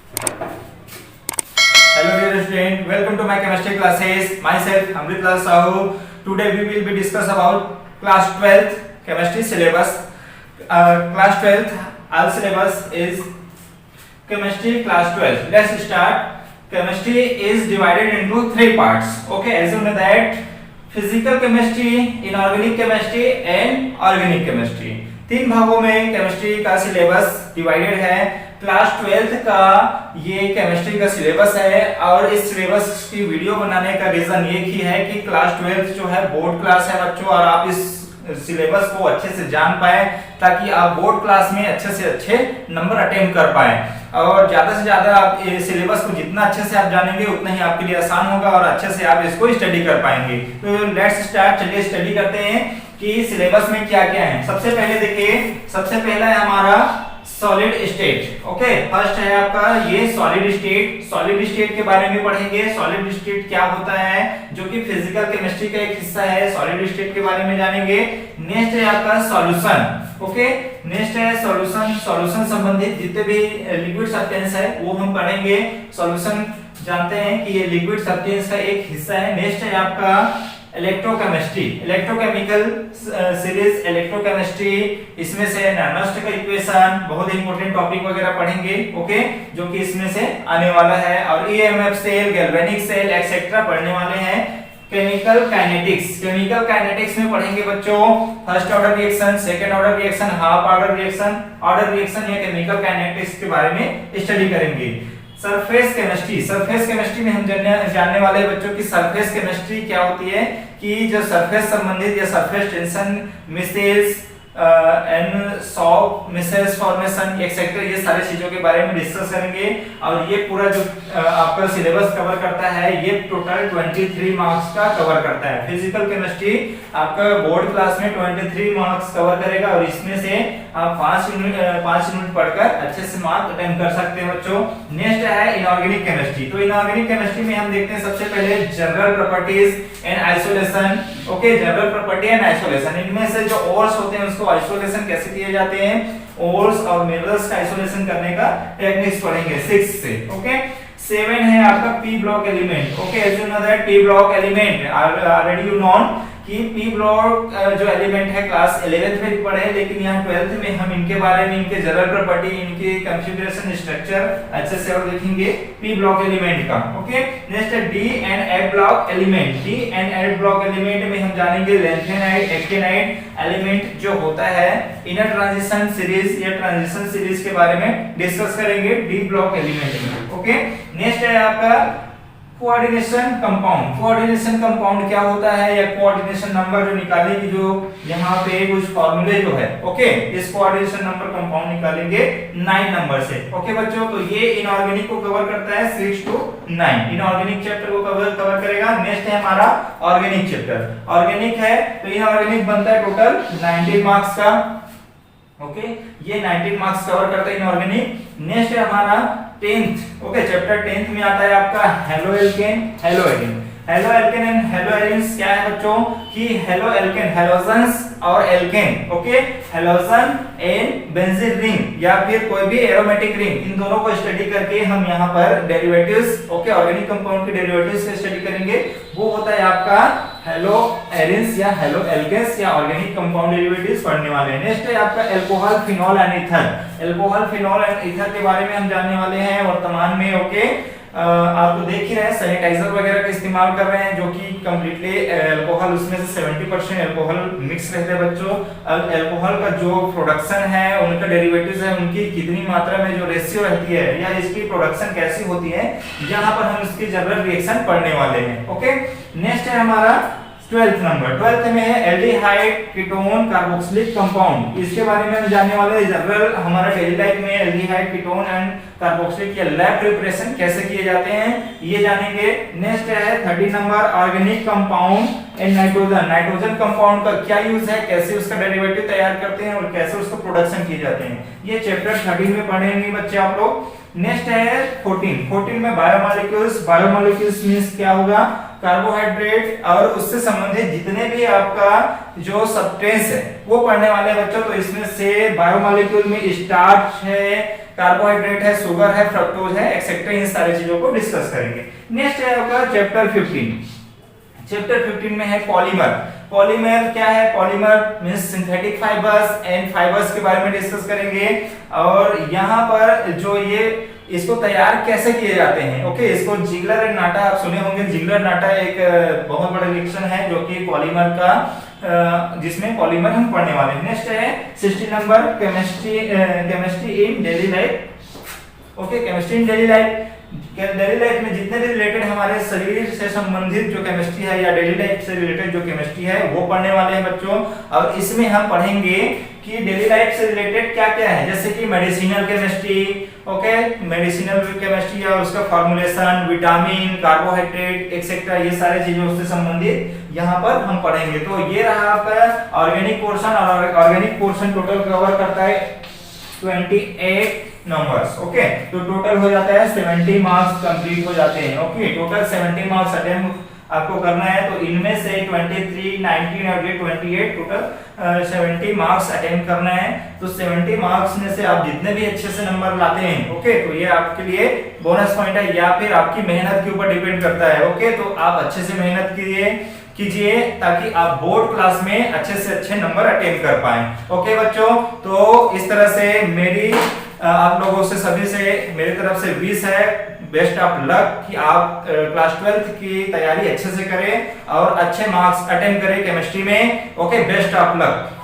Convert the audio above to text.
Hello dear student, welcome to my chemistry classes. Myself Amrit Lal Sahu. Today we will be discuss about class 12th chemistry syllabus. Class 12th all syllabus is chemistry class 12. Let's start. Chemistry is divided into three parts. Okay, as you know that physical chemistry, inorganic chemistry and organic chemistry. तीन भागों में chemistry का syllabus divided है। Class 12th का ये chemistry का syllabus है और इस सिलेबस की वीडियो बनाने का रीजन ये ही है कि क्लास 12th जो है बोर्ड क्लास है बच्चों, और आप इस सिलेबस को अच्छे से जान पाए ताकि आप बोर्ड क्लास में अच्छे से अच्छे नंबर अटेम्प्ट कर पाए। और ज्यादा से ज्यादा आप सिलेबस को जितना अच्छे से आप जानेंगे उतना ही आपके लिए आसान होगा और अच्छे से आप इसको स्टडी कर पाएंगे। तो लेट्स स्टार्ट, चलिए स्टडी करते हैं कि सिलेबस में क्या क्या है। सबसे पहले देखिए, सबसे पहला है हमारा सॉलिड स्टेट। ओके, फर्स्ट है आपका ये सॉलिड स्टेट। सॉलिड स्टेट के बारे में पढ़ेंगे। सॉलिड स्टेट क्या होता है, जो कि फिजिकल केमिस्ट्री का एक हिस्सा है। सॉलिड स्टेट के बारे में जानेंगे। नेक्स्ट है आपका सॉल्यूशन। ओके, नेक्स्ट है सॉल्यूशन। सॉल्यूशन संबंधित जितने भी लिक्विड सब्सटेंस है वो हम पढ़ेंगे। सॉल्यूशन जानते हैं कि ये लिक्विड सब्सटेंस का एक हिस्सा है। नेक्स्ट है आपका इलेक्ट्रोकेमिस्ट्री, इलेक्ट्रोकेमिकल सीरीज इलेक्ट्रोकेमिस्ट्री। इसमें से नैनोस्टेटिक इक्वेशन, बहुत इंपॉर्टेंट टॉपिक वगैरह पढ़ेंगे। ओके, जो कि इसमें से आने वाला है। और EMF cell, galvanic cell etcetera पढ़ने वाले हैं। केमिकल काइनेटिक्स, केमिकल काइनेटिक्स में पढ़ेंगे बच्चों first order reaction, second order reaction, half order reaction, order reaction या केमिकल काइनेटिक्स के बारे में स्टडी करेंगे। सरफेस केमिस्ट्री, सरफेस केमिस्ट्री में हम जानने वाले बच्चों की सरफेस केमिस्ट्री क्या होती है कि जो सरफेस संबंधित या surface tension, micelles and soft micelles formation etcetera, ये सारी चीजों के बारे में डिस्कस करेंगे। और ये पूरा जो आपका सिलेबस कवर करता है ये टोटल 23 मार्क्स का कवर करता है। फिजिकल केमिस्ट्री आपका बोर्ड क्लास में 23 मार्क्स कवर करेगा और इसमें से आप 5 यूनिट पढ़कर अच्छे से मार्क अटेम्प्ट कर सकते हैं बच्चों। नेक्स्ट है इनऑर्गेनिक केमिस्ट्री। तो इनऑर्गेनिक केमिस्ट्री में हम देखते हैं सबसे पहले general properties and isolation. Okay, general property and isolation, इनमें से जो ओर्स होते हैं उसको आइसोलेशन कैसे किए जाते हैं, ओर्स और मिनरल्स का आइसोलेशन करने का टेक्निक्स पढ़ेंगे 6 से। ओके, 7 है आपका P block element. Okay, as you know that P block element already you known कि पी ब्लॉक जो एलिमेंट है क्लास 11th में पढ़े, लेकिन यहाँ 12th में हम इनके बारे में, इनके जनरल प्रॉपर्टी, इनके कॉन्फ़िगरेशन स्ट्रक्चर अच्छे से और देखेंगे पी ब्लॉक एलिमेंट का। ओके, नेक्स्ट है D and F block element. D and F block element में हम जानेंगे लैंथेनाइड, एक्टिनाइड एलिमेंट जो होता है। इनर ट्रांजिशन सीरीज या ट्रांजिशन सीरीज के बारे में डिस्कस करेंगे डी ब्लॉक एलिमेंट में। ओके, नेक्स्ट है आपका कोऑर्डिनेशन कंपाउंड। कोऑर्डिनेशन कंपाउंड क्या होता है या कोऑर्डिनेशन नंबर जो निकालेंगे, जो यहाँ पे कुछ फार्मूले जो है। ओके, इस कोऑर्डिनेशन नंबर कंपाउंड निकालेंगे 9 नंबर से। ओके बच्चों, तो ये इनऑर्गेनिक को कवर करता है 6 to 9, इनऑर्गेनिक चैप्टर को कवर करेगा। नेक्स्ट है हमारा ऑर्गेनिक चैप्टर। ऑर्गेनिक है तो इनऑर्गेनिक बनता है टोटल 19 मार्क्स का। ओके, ये 19 मार्क्स कवर करता है इनऑर्गेनिक। नेक्स्ट है हमारा 10th। ओके, चैप्टर 10th में आता है आपका haloalkane, haloalkane. Haloalkane and haloarenes क्या है बच्चों कि हेलो एल्केन, हेलोजन्स और alkane. Okay, halogen and benzene ring या फिर कोई भी एरोमेटिक रिंग, इन दोनों को स्टडी करके हम यहाँ पर डेरिवेटिव्स, ओके, ऑर्गेनिक कंपाउंड के डेरिवेटिव्स से स्टडी करेंगे। वो होता है आपका हेलो एरिन्स या हेलो एल्केन्स या ऑर्गेनिक कंपाउंड डेरिवेटिव्स पढ़ने वाले हैं। नेक्स्ट है आपका alcohol, phenol and ether. Alcohol, phenol and ether के बारे में हम जानने वाले हैं वर्तमान में। ओके, आप तो देख ही रहे हैं सैनिटाइजर वगैरह का इस्तेमाल कर रहे हैं, जो कि कंप्लीटली अल्कोहल, उसमें से 70% अल्कोहल मिक्स रहते हैं बच्चों। अल्कोहल का जो प्रोडक्शन है, उनका डेरिवेटिव्स है, उनकी कितनी मात्रा में जो रेशियो रहती है या इसकी प्रोडक्शन कैसी होती है, यहाँ पर हम इसकी जनरल रिएक्शन पढ़ने वाले हैं। ओके, नेक्स्ट है हमारा 12th नंबर। 12th में है एल्डिहाइड, कीटोन, कार्बोक्सिलिक कंपाउंड। इसके बारे में हम जानने वाले जनरल हमारा डेली लाइफ में एल्डिहाइड, कीटोन एंड कार्बोक्सिलिक या लैब प्रिपरेशन कैसे किए जाते हैं ये जानेंगे। नेक्स्ट है 30 number organic compound and nitrogen. Nitrogen compound का क्या यूज है, कैसे उसका डेरिवेटिव तैयार करते हैं और कैसे उसका प्रोडक्शन किए जाते हैं, ये चैप्टर 13 में पढ़ेंगे बच्चे आप लोग। नेक्स्ट है 14 में बायोमोलिक्यूल्स। बायोमोलिक्यूल्स मींस क्या होगा, कार्बोहाइड्रेट और उससे संबंधित जितने भी आपका जो सब्सटेंस है वो पढ़ने वाले बच्चों। तो इसमें से बायोमोलिक्यूल में स्टार्च है, कार्बोहाइड्रेट है, शुगर है, फ्रक्टोज है, एक्सेट्रा, इन सारी चीजों को डिस्कस करेंगे। नेक्स्ट है आपका चैप्टर 15। चैप्टर 15 में है पॉलीमर। पॉलीमर क्या है? Polymer means synthetic fibres and fibres के बारे में डिस्कस करेंगे। और यहाँ पर जो ये इसको तैयार कैसे किए जाते हैं, ओके, इसको जिगलर एंड नाटा आप सुने होंगे। जिगलर नाटा एक बहुत बड़ा रिएक्शन है जो कि पॉलीमर का जिसमें पॉलीमर हम पढ़ने वाले हैं। नेक्स्ट है 60 number chemistry in daily life. Okay, chemistry in daily life. Daily life में जितने भी रिलेटेड हमारे शरीर से संबंधित जो केमिस्ट्री है या डेली लाइफ से रिलेटेड जो केमिस्ट्री है वो पढ़ने वाले हैं बच्चों। और इसमें हम पढ़ेंगे कि डेली लाइफ से रिलेटेड क्या क्या है, जैसे कि medicinal chemistry, okay, medicinal chemistry और उसका फॉर्मुलेशन, विटामिन, कार्बोहाइड्रेट एक्सेट्रा, ये सारे चीजों से संबंधित यहाँ पर हम पढ़ेंगे। तो ये रहा आपका ऑर्गेनिक पोर्शन। और ऑर्गेनिक पोर्शन टोटल कवर करता है 28 नंबर्स। ओके, तो टोटल हो जाता है 70 मार्क्स कंप्लीट हो जाते हैं। ओके, टोटल 70 मार्क्स अटेम्प्ट आपको करना है। तो इनमें से 23, 19 और ये 28 टोटल 70 मार्क्स अटेम्प्ट करना है। तो 70 मार्क्स में से आप जितने भी अच्छे से नंबर लाते हैं, ओके, तो ये आपके लिए बोनस पॉइंट है या फिर आपकी मेहनत के ऊपर डिपेंड करता है। ओके, तो आप अच्छे से मेहनत कीजिए ताकि आप बोर्ड क्लास में अच्छे से अच्छे नंबर अटेम्प्ट कर पाएं। ओके बच्चों, तो इस तरह से मेरी आप लोगों से सभी से मेरी तरफ से विश है, बेस्ट ऑफ लक कि आप क्लास 12 की तैयारी अच्छे से करें और अच्छे मार्क्स अटेम्प्ट करें केमिस्ट्री में। Okay, best of luck.